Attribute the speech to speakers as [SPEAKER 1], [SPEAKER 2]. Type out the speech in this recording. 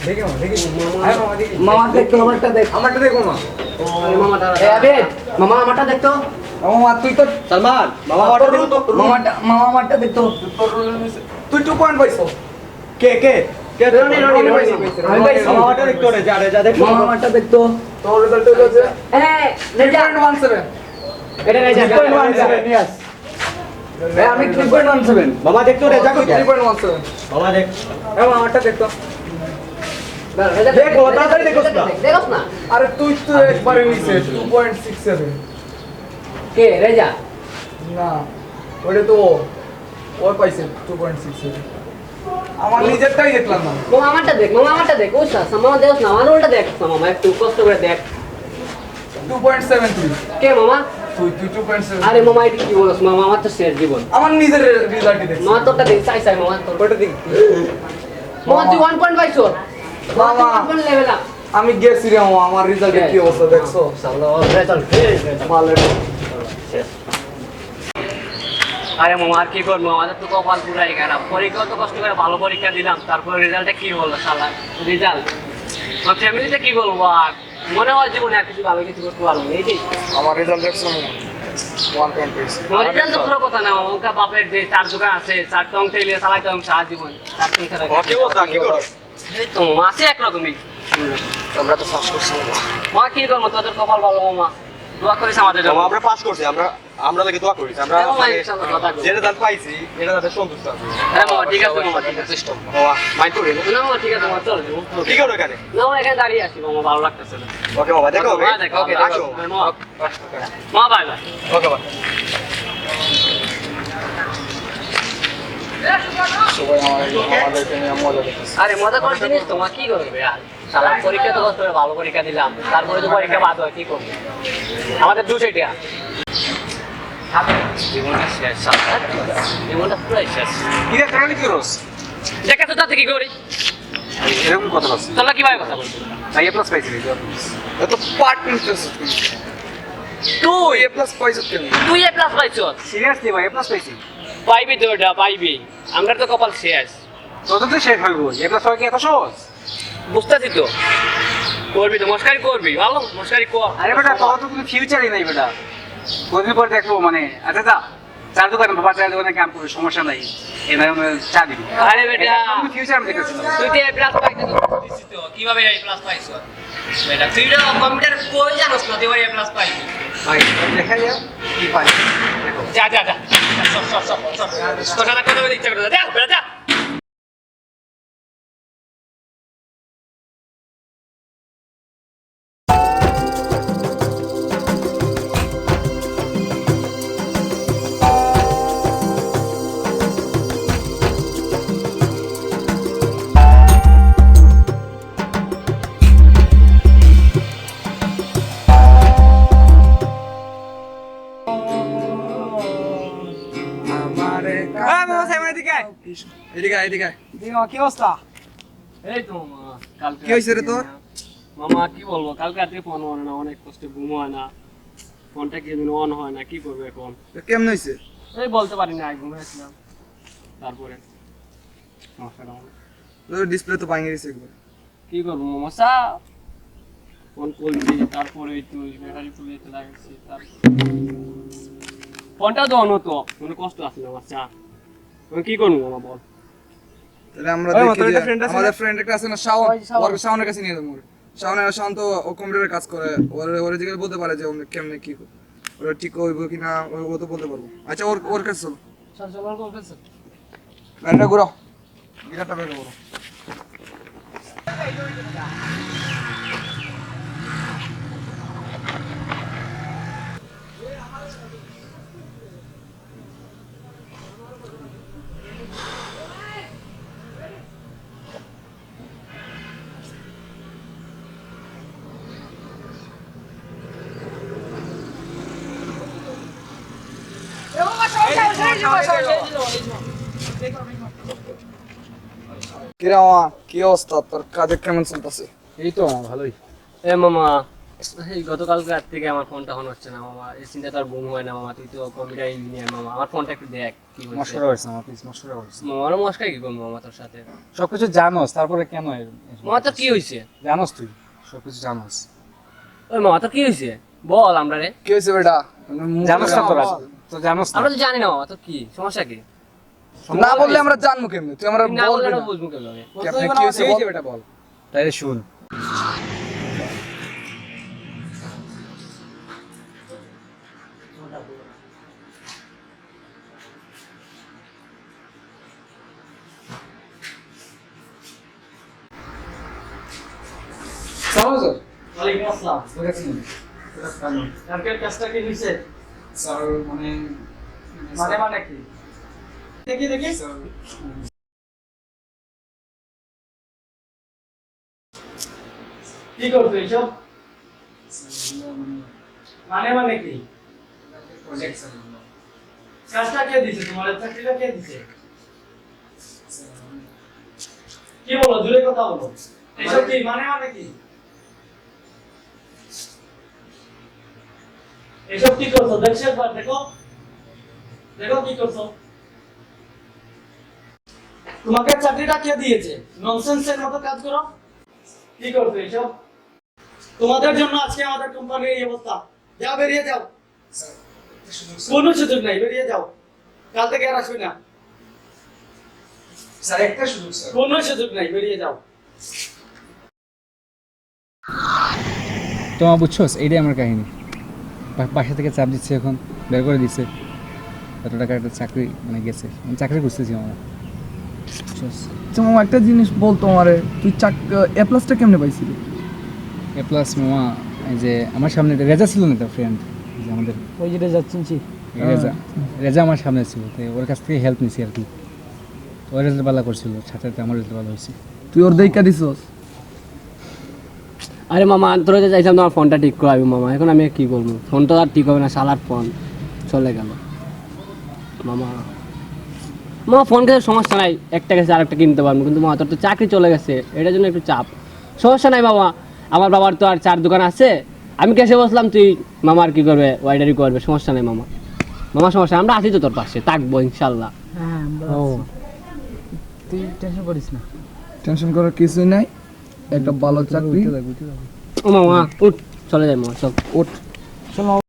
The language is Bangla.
[SPEAKER 1] দেখি মামা দেখি মামা দেখি
[SPEAKER 2] মামা দেখতো আমারটা দেখ
[SPEAKER 1] আমারটা দেখো মা
[SPEAKER 2] আরে মামাটা এ আবে মামা আমারটা দেখতো
[SPEAKER 1] মামা তুই তো
[SPEAKER 3] সালমান মামা অর্ডার দিল তো
[SPEAKER 2] মামা আমারটা দেখতো
[SPEAKER 1] তুই 2 পয়েন্ট পাইছো
[SPEAKER 3] কে কে কে
[SPEAKER 2] রনি আমি পাইছি
[SPEAKER 3] মামা অর্ডার দেখতো রে যা দেখো
[SPEAKER 2] মামা আমারটা দেখতো
[SPEAKER 1] তোর রেজাল্ট হচ্ছে
[SPEAKER 2] এই রেজা
[SPEAKER 1] 3.17
[SPEAKER 2] এটা রেজা
[SPEAKER 3] 3.17 নিয়াস
[SPEAKER 2] আমি 3.17
[SPEAKER 3] মামা দেখতো রে যা কই
[SPEAKER 1] 3.17
[SPEAKER 3] মামা দেখ
[SPEAKER 1] মামা আমারটা দেখতো
[SPEAKER 2] রেজা
[SPEAKER 3] দেখ ও তাড়াতাড়ি দেখোস না
[SPEAKER 2] দেখোস না
[SPEAKER 1] আরে তুই তো একবারে নিছে 2.67
[SPEAKER 2] কে রেজা
[SPEAKER 1] না ওটা তো ওই পাইছে 2.67 আমার নিজেরটাই দেখলাম না
[SPEAKER 2] মামা আমারটা দেখ ওই মামা দেখোস না আমার উল্টা দেখ মামা একটু কষ্ট করে দেখ
[SPEAKER 1] 2.73
[SPEAKER 2] কে মামা
[SPEAKER 1] তুই 2.7
[SPEAKER 2] আরে মামা এটা কি বলছ মামা আমার তো শেষ জীবন
[SPEAKER 1] আমার নিজের রেজাল্টই দেখছি
[SPEAKER 2] মামা তোরটা দেখ চাই মামা তোর
[SPEAKER 1] ওটা দেখ
[SPEAKER 2] মামা তুই 1.5 ওর
[SPEAKER 1] মামা।
[SPEAKER 2] 1 লেভেল আপ
[SPEAKER 1] আমি গেছি রে মামা আমার রেজাল্টের কি অবস্থা দেখছো
[SPEAKER 2] সাল্লাহ রেজাল্ট ভালো শেষ আরে মামা আর কি করবো আমাদের তো কপাল পুরাই খারাপ পরীক্ষা তো কষ্ট করে ভালো পরীক্ষা দিলাম তারপরে রেজাল্টটা কি বললো শালা রেজাল্ট আমার ফ্যামিলিতে কি বলবো আর মনে হয় জীবনে আর কিছু ভালো কিছু করতে পারবো এই যে
[SPEAKER 1] আমার রেজাল্ট দেখছো 1 পয়েন্ট পেয়েছি
[SPEAKER 2] আমার রেজাল্ট তো পুরো কথা না ওকা বাপের যে চার দোকান আছে চারটা অঙ্ক এলিয়ে চালাইতে আমি সারা জীবন
[SPEAKER 3] কি বলতা কি করো
[SPEAKER 2] এই তো আছে একরকমই
[SPEAKER 1] আমরা তো ফার্স্ট করছি
[SPEAKER 2] মা কি করবো তোদের কপাল ভালো মামা দোয়া করিস আমাদের জন্য
[SPEAKER 3] মামা আমরা পাস করছি আমরা লাগে দোয়া করি আমরা
[SPEAKER 2] হ্যাঁ, মামা, ইনশাআল্লাহ দোয়া করবো।
[SPEAKER 3] যে রেজাল্ট পাইছি এটা তাদের সন্তুষ্ট আছে
[SPEAKER 2] হ্যাঁ মামা ঠিক আছে মামা ঠিক আছে
[SPEAKER 3] মামা মাইন্ড করি না
[SPEAKER 2] না মামা ঠিক আছে মামা চল
[SPEAKER 3] কি করো এখানে
[SPEAKER 2] না মামা এখানে দাঁড়িয়ে আছি মামা ভালো লাগতেছে না
[SPEAKER 3] ওকে মামা দেখো ওকে
[SPEAKER 2] মামা, দেখো,
[SPEAKER 3] ওকে
[SPEAKER 2] দেখো।
[SPEAKER 3] রাখো
[SPEAKER 2] মামা, মামা বাই বাই
[SPEAKER 3] ওকে বাই
[SPEAKER 1] সবাই আমাদেরকে নিয়ে মজা করতেছে
[SPEAKER 2] আরে মজা করার জিনিস তোমার কি করবে আর সালা পরীক্ষা তো কষ্ট করে ভালো পরীক্ষা দিলাম তারপরে তো পরীক্ষা বাদ হয় কি করবে আমাদের দু সেটিয়া জীবনটা শেষ সালা জীবনটা পুরাই শেষ
[SPEAKER 3] কি রে কানে কি রোস
[SPEAKER 2] দেখা তো তাতে কি করি
[SPEAKER 3] এরকম কথা বলছিস
[SPEAKER 2] তোমরা কিভাবে কথা বলছো
[SPEAKER 3] না এ প্লাস পাইছি
[SPEAKER 1] এত পার্ট নিতেছিস তুই এ প্লাস পাইছিস কেন
[SPEAKER 2] তুই এ প্লাস পাইছো
[SPEAKER 3] সিরিয়াসলি ভাই এ প্লাস পাইছি
[SPEAKER 2] পাইবি তো ওটা পাইবি আমরা তো কপাল শেষ
[SPEAKER 3] তোদের তো শেষ হইব এ প্লাস হয় কি এত সহজ
[SPEAKER 2] বুঝতেছি তো করবি তো মস্কারি করবি ভালো মস্কারি কর
[SPEAKER 3] আরে বেটা তোর তো কোনো ফিউচারই নাই বেটা কদিন পর দেখবো মানে আচ্ছা যা চার দোকানে বাবা চার দোকানে কাম করবে সমস্যা নাই এই নাই চা দিবি
[SPEAKER 2] আরে বেটা
[SPEAKER 3] ফিউচার আমি দেখেছিলাম
[SPEAKER 2] তুই তো এ প্লাস পাইছিস তো কিভাবে এ প্লাস পাইছো বেটা তুই তো কম্পিউটার কই জানোস না তুই এ প্লাস পাইছিস
[SPEAKER 3] ভাই দেখা যাও কি পাই দেখো
[SPEAKER 2] যা যা যা সব কথা না কথা বলে ইচ্ছা করে যা বেটা যা
[SPEAKER 1] আমারে এদিকে এদিকে
[SPEAKER 3] কি অবস্থা
[SPEAKER 2] এই তো মামা কালকে
[SPEAKER 1] কি হইছে রে তোর?
[SPEAKER 2] মামা কি বলবো কালকে রাতে ফোন হয় না অনেক কষ্টে ঘুম হয় না ফোনটা কি যেন অন হয় না কি করবো এখন
[SPEAKER 1] কেমন হইছে
[SPEAKER 2] এই বলতে পারি না ঘুমিয়েছিলাম তারপরে সমস্যাটা হলো।
[SPEAKER 1] তোর ডিসপ্লে তো ভাঙে গেছে একবার
[SPEAKER 2] কি করবো মামা সা ফোন করবি তারপরে তুই ব্যাটারি ফুল যেতে লাগাচ্ছি তারপরে ফোনটা তো অন হতো কোনো কষ্ট আছে না আমার চা আমি কি করবো মামা বল
[SPEAKER 1] তাহলে আমরা
[SPEAKER 3] ওই
[SPEAKER 1] দেখি
[SPEAKER 3] তোর
[SPEAKER 1] যে
[SPEAKER 3] একটা friend আছে
[SPEAKER 1] আমাদের ফ্রেন্ড একটা আছে না শাওন
[SPEAKER 2] ওই শাওন।
[SPEAKER 1] ওর শাওনের কাছে নিয়ে যাবো শাওন তো ও কম্পিউটারে কাজ করে ওর জিজ্ঞাসা বলতে পারে যে ও কেমনে কি ওরা ঠিক হইব কিনা ও তো বলতে পারবো আচ্ছা ওর কাছে চলো
[SPEAKER 2] চল চল কল করছে
[SPEAKER 1] গাড়িটা ঘুরাও গিটারটা বের করো কিরা মামা কি অবস্থা তোর কাজে কেমন চলতেছে
[SPEAKER 3] এই তো ভালোই
[SPEAKER 2] এ মামা এই গতকালকে রাত থেকে আমার ফোনটা অন হচ্ছে না মামা, এই চিন্তা তো আর ঘুম হয় না মামা, তুই তো কম্পিউটার ইঞ্জিনিয়ার মামা, আমার ফোনটা একটু দেখ কি হচ্ছে।
[SPEAKER 3] মশকরা হয়েছে আমার, প্লিজ মশকরা হয়েছে।
[SPEAKER 2] মামার মস্কাই কি করবো মামা তোর সাথে?
[SPEAKER 3] সবকিছু জানোস, তারপরে কেন
[SPEAKER 2] মামা তোর কি হয়েছে?
[SPEAKER 3] জানোস তুই সবকিছু জানোস,
[SPEAKER 2] ওই মামা তোর কি হয়েছে বল আমরা রে।
[SPEAKER 1] কি হয়েছে বেটা?
[SPEAKER 3] জানোস না তোরা, তো জানোস না।
[SPEAKER 2] আমরা তো জানি না মামা, তোর কি সমস্যা? কি
[SPEAKER 1] না বললে আমরা জানবো কেমনে? তুই আমরা
[SPEAKER 2] না
[SPEAKER 1] বল
[SPEAKER 2] বললে
[SPEAKER 1] বেটা।
[SPEAKER 2] না বুঝবো কিভাবে?
[SPEAKER 1] কি আপনার কি হয়েছে বল।
[SPEAKER 3] বেটা বল, তাইলে শুন।
[SPEAKER 1] সালাম স্যার।
[SPEAKER 2] ওয়ালাইকুম আসসালাম।
[SPEAKER 3] বুঝেছেন?
[SPEAKER 2] কালকের কাজটা কি হয়েছে?
[SPEAKER 3] স্যার মানে
[SPEAKER 2] মানে কি? দেখি কি করছো এইসব? মানে কি?
[SPEAKER 3] প্রজেক্ট স্যার,
[SPEAKER 2] কাজটা কে দিছে তোমার? চাকরিটা কে দিছে? কি বলো, দূরে কথা বলো। এইসব কি মানে কি? এইসব কি করছো? দেখছো একবার, দেখো কি করছো। তোমাকে চাকরিটা কে দিয়েছে? ননসেন্সের মতো কাজ করো। কি করছো এইসব? তোমাদের জন্য আজকে আমাদের কোম্পানির এই অবস্থা। যাও, বেরিয়ে যাও। কোনো সুযোগ নাই, বেরিয়ে যাও। কাল থেকে আর আসবে না।
[SPEAKER 3] স্যার একটা সুযোগ স্যার।
[SPEAKER 2] কোনো সুযোগ নাই, বেরিয়ে যাও।
[SPEAKER 3] তোমার বুঝছোস, এইটাই আমার কাহিনী। বাসা থেকে চাপ দিচ্ছে, এখন বের করে দিচ্ছে। এত টাকা একটা চাকরি মানে গেছে, আমি চাকরি খুঁজতেছি আমরা।
[SPEAKER 1] আচ্ছা মামা একটা জিনিস বলতো আমারে, তুই এ প্লাসটা কেমনে পাইছিলি?
[SPEAKER 3] এ প্লাস মামা, এই যে আমার সামনে রেজা ছিল না, একটা ফ্রেন্ড যে আমাদের,
[SPEAKER 4] ওই যেটা যাচ্ছেন
[SPEAKER 3] রেজা আমার সামনে ছিল, তো ওর কাছ থেকে হেল্প নিছি আর কি। ওর রেজাল্ট ভালো করছিল, সাথে সাথে আমার রেজাল্ট ভালো হয়েছে।
[SPEAKER 1] তুই ওর দেখা দিছস?
[SPEAKER 2] আরে মামা, আন্তর্জাতিক চাইছিলাম তোমার ফোনটা ঠিক করাবি মামা, এখন আমি কি করবো? ফোন তো আর ঠিক হবে না, শালার ফোন চলে গেল মামা। ফোন কেসে সমস্যা নাই, একটা গেছে আরেকটা কিনতে পারবো, কিন্তু মামা তোর তো চাকরি চলে গেছে, এটার জন্য একটু চাপ। সমস্যা নাই বাবা, আমার বাবার তো আর 4 দোকান আছে, আমি কেসে বসলাম, তুই মামা আর কি করবে, ওয়াইডারি করবে, সমস্যা নাই মামা। সমস্যা নাই, আমরা আছি তো তোর পাশে, থাকবো ইনশাল্লাহ।
[SPEAKER 4] হ্যাঁ তুই টেনশন করিস না।
[SPEAKER 1] টেনশন করার কিছুই নাই, একটা ভালো চাকরি।
[SPEAKER 2] ও মামা উঠ, চলে যাই মামা, চল।
[SPEAKER 1] ওঠ।
[SPEAKER 4] চলো